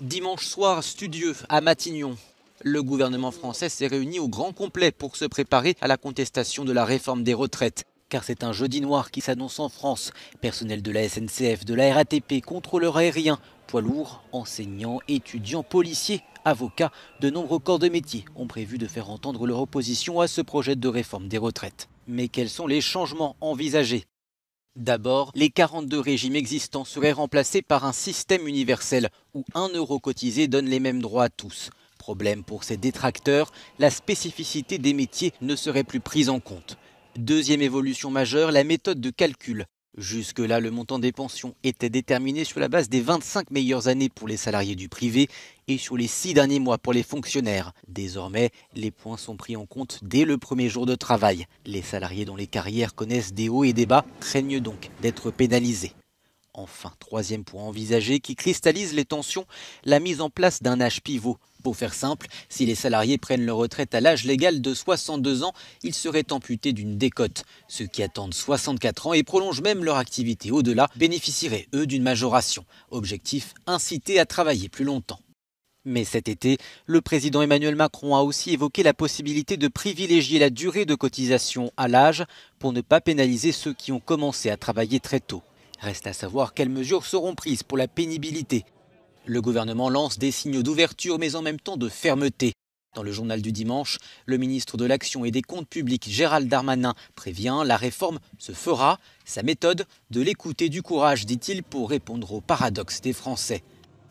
Dimanche soir studieux à Matignon. Le gouvernement français s'est réuni au grand complet pour se préparer à la contestation de la réforme des retraites. Car c'est un jeudi noir qui s'annonce en France. Personnel de la SNCF, de la RATP, contrôleurs aériens, poids lourds, enseignants, étudiants, policiers, avocats, de nombreux corps de métier ont prévu de faire entendre leur opposition à ce projet de réforme des retraites. Mais quels sont les changements envisagés ? D'abord, les 42 régimes existants seraient remplacés par un système universel où 1 euro cotisé donne les mêmes droits à tous. Problème pour ces détracteurs, la spécificité des métiers ne serait plus prise en compte. Deuxième évolution majeure, la méthode de calcul. Jusque-là, le montant des pensions était déterminé sur la base des 25 meilleures années pour les salariés du privé et sur les 6 derniers mois pour les fonctionnaires. Désormais, les points sont pris en compte dès le premier jour de travail. Les salariés dont les carrières connaissent des hauts et des bas craignent donc d'être pénalisés. Enfin, troisième point envisagé qui cristallise les tensions, la mise en place d'un âge pivot. Pour faire simple, si les salariés prennent leur retraite à l'âge légal de 62 ans, ils seraient amputés d'une décote. Ceux qui attendent 64 ans et prolongent même leur activité au-delà bénéficieraient, eux, d'une majoration. Objectif, inciter à travailler plus longtemps. Mais cet été, le président Emmanuel Macron a aussi évoqué la possibilité de privilégier la durée de cotisation à l'âge pour ne pas pénaliser ceux qui ont commencé à travailler très tôt. Reste à savoir quelles mesures seront prises pour la pénibilité. Le gouvernement lance des signaux d'ouverture mais en même temps de fermeté. Dans le journal du dimanche, le ministre de l'Action et des Comptes publics Gérald Darmanin prévient la réforme se fera. Sa méthode, de l'écoute et du courage, dit-il, pour répondre au paradoxe des Français.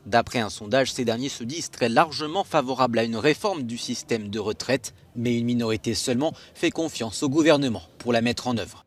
D'après un sondage, ces derniers se disent très largement favorables à une réforme du système de retraite, mais une minorité seulement fait confiance au gouvernement pour la mettre en œuvre.